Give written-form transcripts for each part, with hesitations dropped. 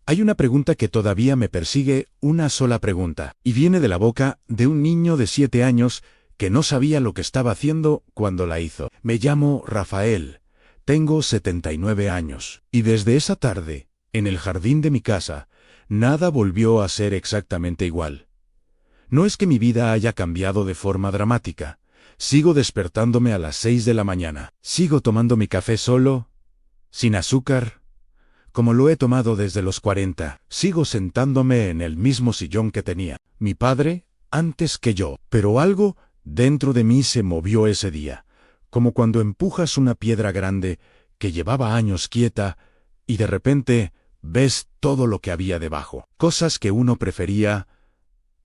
Hay una pregunta que todavía me persigue, una sola pregunta, y viene de la boca de un niño de 7 años que no sabía lo que estaba haciendo cuando la hizo. Me llamo Rafael, tengo 79 años, y desde esa tarde, en el jardín de mi casa, nada volvió a ser exactamente igual. No es que mi vida haya cambiado de forma dramática. Sigo despertándome a las 6 de la mañana. Sigo tomando mi café solo, sin azúcar, como lo he tomado desde los 40. Sigo sentándome en el mismo sillón que tenía mi padre antes que yo. Pero algo dentro de mí se movió ese día, como cuando empujas una piedra grande que llevaba años quieta y de repente ves todo lo que había debajo. Cosas que uno prefería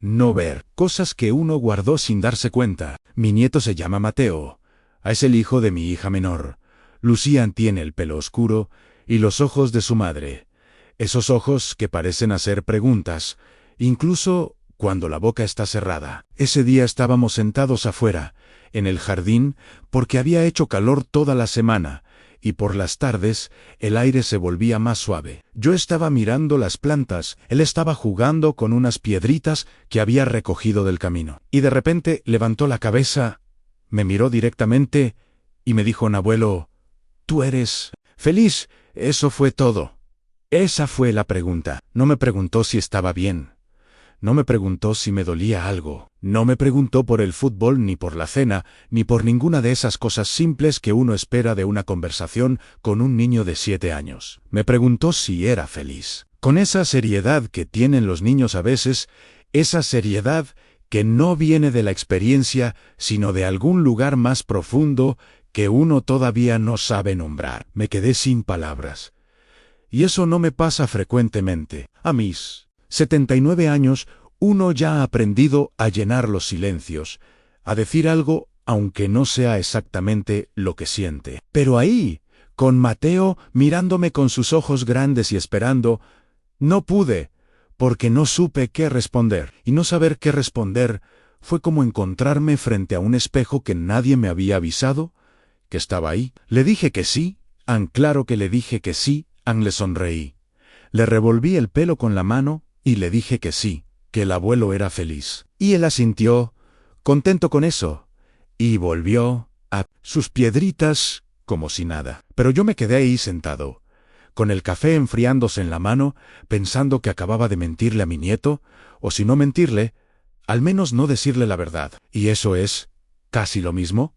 no ver, cosas que uno guardó sin darse cuenta. Mi nieto se llama Mateo. Es el hijo de mi hija menor. Lucian tiene el pelo oscuro y los ojos de su madre. Esos ojos que parecen hacer preguntas, incluso cuando la boca está cerrada. Ese día estábamos sentados afuera, en el jardín, porque había hecho calor toda la semana, y por las tardes el aire se volvía más suave. Yo estaba mirando las plantas, él estaba jugando con unas piedritas que había recogido del camino. Y de repente levantó la cabeza, me miró directamente y me dijo: abuelo, ¿tú eres feliz? Eso fue todo. Esa fue la pregunta. No me preguntó si estaba bien. No me preguntó si me dolía algo. No me preguntó por el fútbol, ni por la cena, ni por ninguna de esas cosas simples que uno espera de una conversación con un niño de 7 años. Me preguntó si era feliz. Con esa seriedad que tienen los niños a veces, esa seriedad que no viene de la experiencia, sino de algún lugar más profundo que uno todavía no sabe nombrar. Me quedé sin palabras. Y eso no me pasa frecuentemente. A mis 79 años, uno ya ha aprendido a llenar los silencios, a decir algo aunque no sea exactamente lo que siente. Pero ahí, con Mateo mirándome con sus ojos grandes y esperando, no pude, porque no supe qué responder. Y no saber qué responder fue como encontrarme frente a un espejo que nadie me había avisado que estaba ahí. Le dije que sí, claro que le dije que sí, le sonreí. Le revolví el pelo con la mano y le dije que sí, que el abuelo era feliz. Y él asintió, contento con eso, y volvió a sus piedritas como si nada. Pero yo me quedé ahí sentado, con el café enfriándose en la mano, pensando que acababa de mentirle a mi nieto, o si no mentirle, al menos no decirle la verdad. ¿Y eso es casi lo mismo?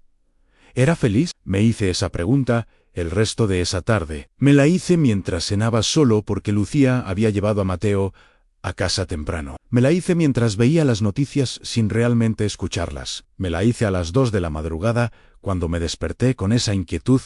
¿Era feliz? Me hice esa pregunta el resto de esa tarde. Me la hice mientras cenaba solo porque Lucía había llevado a Mateo a casa temprano. Me la hice mientras veía las noticias sin realmente escucharlas. Me la hice a las 2 de la madrugada cuando me desperté con esa inquietud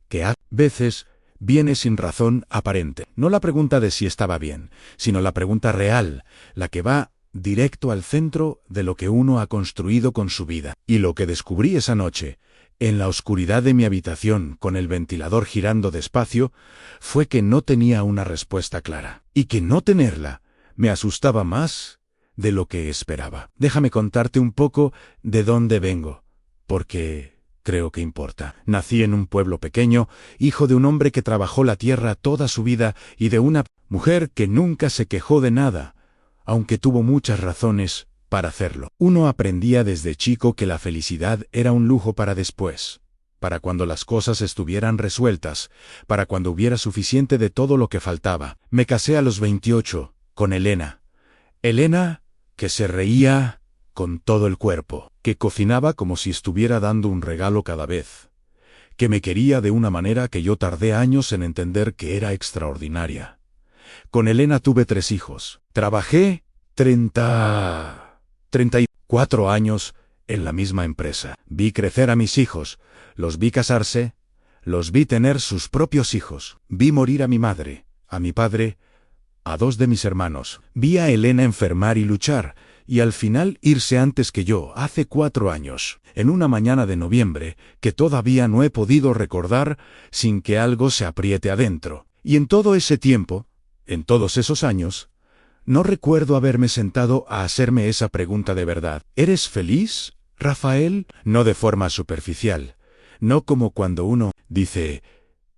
que a veces viene sin razón aparente. No la pregunta de si estaba bien, sino la pregunta real, la que va directo al centro de lo que uno ha construido con su vida. Y lo que descubrí esa noche, en la oscuridad de mi habitación con el ventilador girando despacio, fue que no tenía una respuesta clara. Y que no tenerla me asustaba más de lo que esperaba. Déjame contarte un poco de dónde vengo, porque creo que importa. Nací en un pueblo pequeño, hijo de un hombre que trabajó la tierra toda su vida y de una mujer que nunca se quejó de nada, aunque tuvo muchas razones para hacerlo. Uno aprendía desde chico que la felicidad era un lujo para después, para cuando las cosas estuvieran resueltas, para cuando hubiera suficiente de todo lo que faltaba. Me casé a los 28, con Elena. Elena, que se reía con todo el cuerpo, que cocinaba como si estuviera dando un regalo cada vez, que me quería de una manera que yo tardé años en entender que era extraordinaria. Con Elena tuve 3 hijos. Trabajé 34 años en la misma empresa. Vi crecer a mis hijos, los vi casarse, los vi tener sus propios hijos. Vi morir a mi madre, a mi padre, a 2 de mis hermanos. Vi a Elena enfermar y luchar, y al final irse antes que yo, hace 4 años, en una mañana de noviembre, que todavía no he podido recordar sin que algo se apriete adentro. Y en todo ese tiempo, en todos esos años, no recuerdo haberme sentado a hacerme esa pregunta de verdad. ¿Eres feliz, Rafael? No de forma superficial, no como cuando uno dice,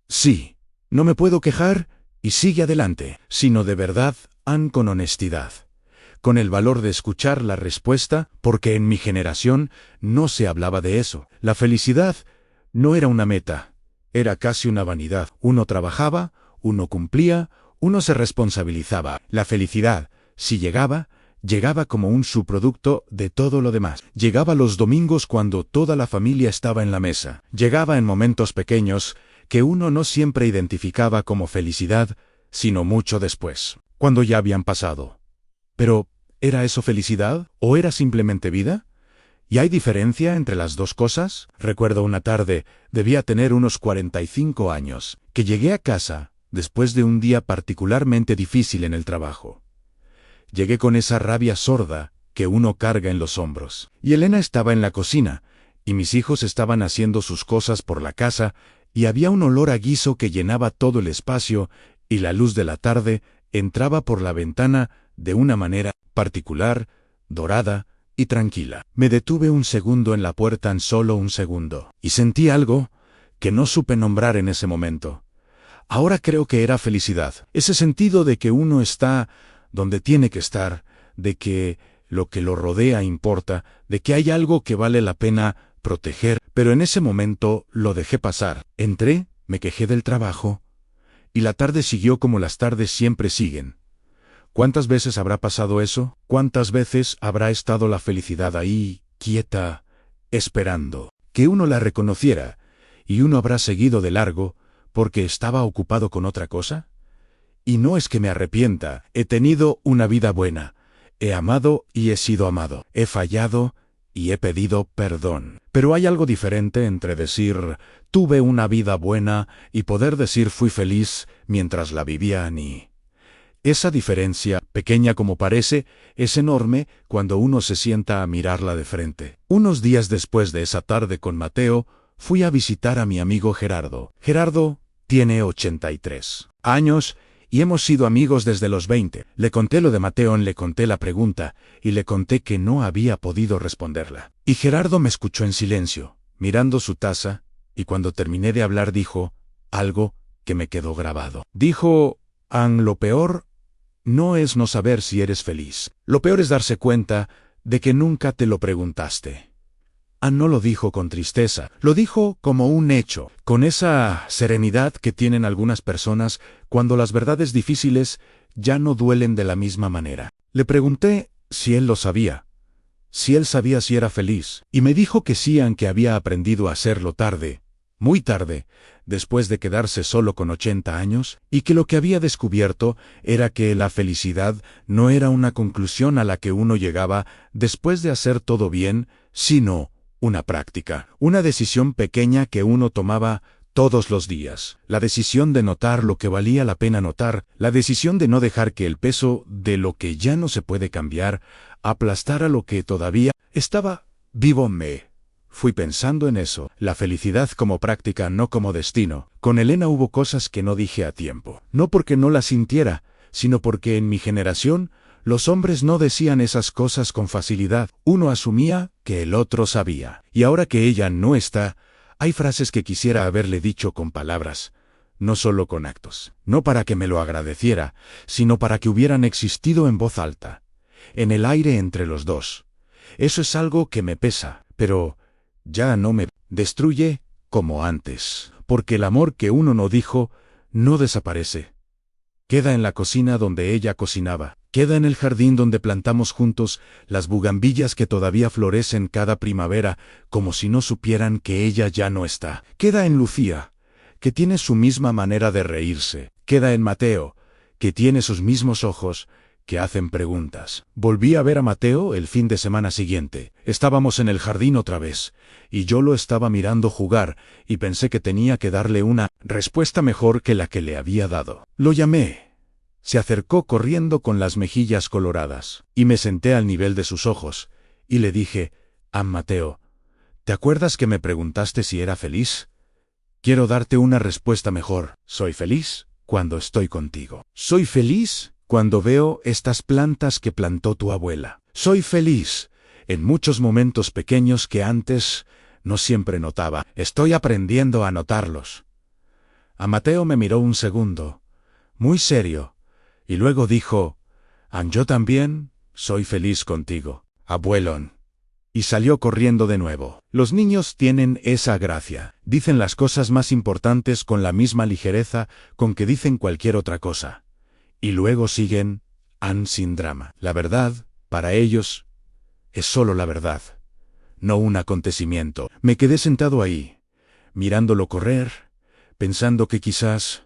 sí, no me puedo quejar, y sigue adelante, sino de verdad, Ann, con honestidad. Con el valor de escuchar la respuesta, porque en mi generación no se hablaba de eso. La felicidad no era una meta, era casi una vanidad. Uno trabajaba, uno cumplía, uno se responsabilizaba. La felicidad, si llegaba, llegaba como un subproducto de todo lo demás. Llegaba los domingos cuando toda la familia estaba en la mesa. Llegaba en momentos pequeños que uno no siempre identificaba como felicidad, sino mucho después, cuando ya habían pasado. Pero, ¿era eso felicidad o era simplemente vida? ¿Y hay diferencia entre las dos cosas? Recuerdo una tarde, debía tener unos 45 años, que llegué a casa después de un día particularmente difícil en el trabajo. Llegué con esa rabia sorda que uno carga en los hombros. Y Elena estaba en la cocina, y mis hijos estaban haciendo sus cosas por la casa, y había un olor a guiso que llenaba todo el espacio, y la luz de la tarde entraba por la ventana de una manera particular, dorada y tranquila. Me detuve un segundo en la puerta, tan solo un segundo, y sentí algo que no supe nombrar en ese momento. Ahora creo que era felicidad, ese sentido de que uno está donde tiene que estar, de que lo rodea importa, de que hay algo que vale la pena proteger, pero en ese momento lo dejé pasar. Entré, me quejé del trabajo, y la tarde siguió como las tardes siempre siguen. ¿Cuántas veces habrá pasado eso? ¿Cuántas veces habrá estado la felicidad ahí, quieta, esperando que uno la reconociera, y uno habrá seguido de largo porque estaba ocupado con otra cosa? Y no es que me arrepienta, he tenido una vida buena, he amado y he sido amado, he fallado y he pedido perdón. Pero hay algo diferente entre decir tuve una vida buena y poder decir fui feliz mientras la vivía ni. Esa diferencia, pequeña como parece, es enorme cuando uno se sienta a mirarla de frente. Unos días después de esa tarde con Mateo, fui a visitar a mi amigo Gerardo. Gerardo tiene 83 años y hemos sido amigos desde los 20. Le conté lo de Mateo, le conté la pregunta y le conté que no había podido responderla. Y Gerardo me escuchó en silencio, mirando su taza, y cuando terminé de hablar dijo algo que me quedó grabado. Dijo, Ann, lo peor no es no saber si eres feliz. Lo peor es darse cuenta de que nunca te lo preguntaste. Ann no lo dijo con tristeza, lo dijo como un hecho, con esa serenidad que tienen algunas personas cuando las verdades difíciles ya no duelen de la misma manera. Le pregunté si él lo sabía, si él sabía si era feliz, y me dijo que sí, aunque había aprendido a hacerlo tarde, muy tarde, después de quedarse solo con 80 años, y que lo que había descubierto era que la felicidad no era una conclusión a la que uno llegaba después de hacer todo bien, sino una práctica, una decisión pequeña que uno tomaba todos los días, la decisión de notar lo que valía la pena notar, la decisión de no dejar que el peso de lo que ya no se puede cambiar aplastara lo que todavía estaba vivo. Fui pensando en eso, la felicidad como práctica, no como destino. Con Elena hubo cosas que no dije a tiempo, no porque no las sintiera, sino porque en mi generación los hombres no decían esas cosas con facilidad. Uno asumía que el otro sabía. Y ahora que ella no está, hay frases que quisiera haberle dicho con palabras, no solo con actos. No para que me lo agradeciera, sino para que hubieran existido en voz alta, en el aire entre los dos. Eso es algo que me pesa, pero ya no me destruye como antes, porque el amor que uno no dijo no desaparece. Queda en la cocina donde ella cocinaba, queda en el jardín donde plantamos juntos las bugambillas que todavía florecen cada primavera, como si no supieran que ella ya no está. Queda en Lucía, que tiene su misma manera de reírse. Queda en Mateo, que tiene sus mismos ojos, que hacen preguntas. Volví a ver a Mateo el fin de semana siguiente. Estábamos en el jardín otra vez, y yo lo estaba mirando jugar, y pensé que tenía que darle una respuesta mejor que la que le había dado. Lo llamé. Se acercó corriendo con las mejillas coloradas, y me senté al nivel de sus ojos, y le dije, Mateo, ¿te acuerdas que me preguntaste si era feliz? Quiero darte una respuesta mejor. Soy feliz cuando estoy contigo. Soy feliz cuando veo estas plantas que plantó tu abuela. Soy feliz en muchos momentos pequeños que antes no siempre notaba. Estoy aprendiendo a notarlos. A Mateo me miró un segundo, muy serio, y luego dijo, yo también soy feliz contigo, abuelón. Y salió corriendo de nuevo. Los niños tienen esa gracia. Dicen las cosas más importantes con la misma ligereza con que dicen cualquier otra cosa. Y luego siguen, sin drama. La verdad, para ellos, es solo la verdad, no un acontecimiento. Me quedé sentado ahí, mirándolo correr, pensando que quizás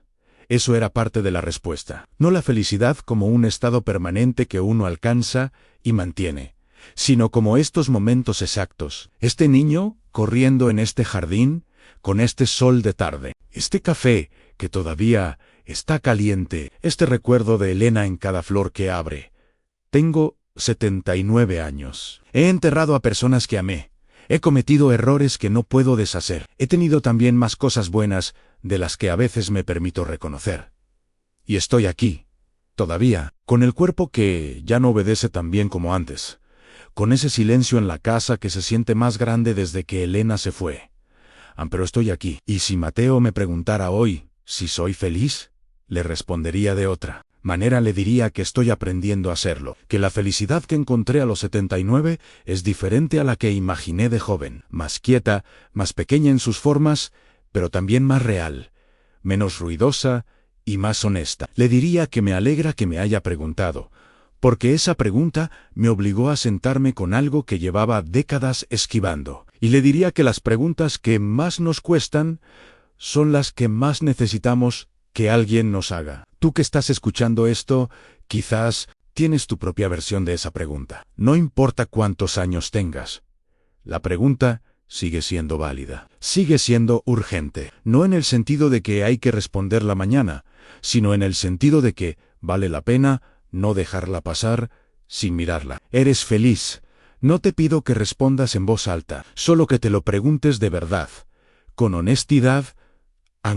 eso era parte de la respuesta. No la felicidad como un estado permanente que uno alcanza y mantiene, sino como estos momentos exactos. Este niño corriendo en este jardín, con este sol de tarde, este café que todavía está caliente, este recuerdo de Elena en cada flor que abre. Tengo 79 años. He enterrado a personas que amé. He cometido errores que no puedo deshacer. He tenido también más cosas buenas de las que a veces me permito reconocer. Y estoy aquí, todavía, con el cuerpo que ya no obedece tan bien como antes, con ese silencio en la casa que se siente más grande desde que Elena se fue. Pero estoy aquí. Y si Mateo me preguntara hoy si soy feliz, le respondería de otra manera. Le diría que estoy aprendiendo a serlo, que la felicidad que encontré a los 79 es diferente a la que imaginé de joven, más quieta, más pequeña en sus formas, pero también más real, menos ruidosa y más honesta. Le diría que me alegra que me haya preguntado, porque esa pregunta me obligó a sentarme con algo que llevaba décadas esquivando. Y le diría que las preguntas que más nos cuestan son las que más necesitamos que alguien nos haga. Tú que estás escuchando esto, quizás tienes tu propia versión de esa pregunta. No importa cuántos años tengas, la pregunta sigue siendo válida, sigue siendo urgente, no en el sentido de que hay que responderla mañana, sino en el sentido de que vale la pena no dejarla pasar sin mirarla. ¿Eres feliz? No te pido que respondas en voz alta, solo que te lo preguntes de verdad, con honestidad,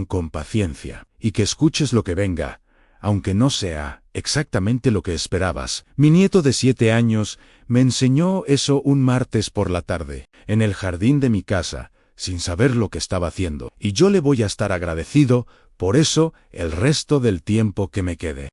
con paciencia, y que escuches lo que venga, aunque no sea exactamente lo que esperabas. Mi nieto de 7 años me enseñó eso un martes por la tarde, en el jardín de mi casa, sin saber lo que estaba haciendo, y yo le voy a estar agradecido por eso el resto del tiempo que me quede.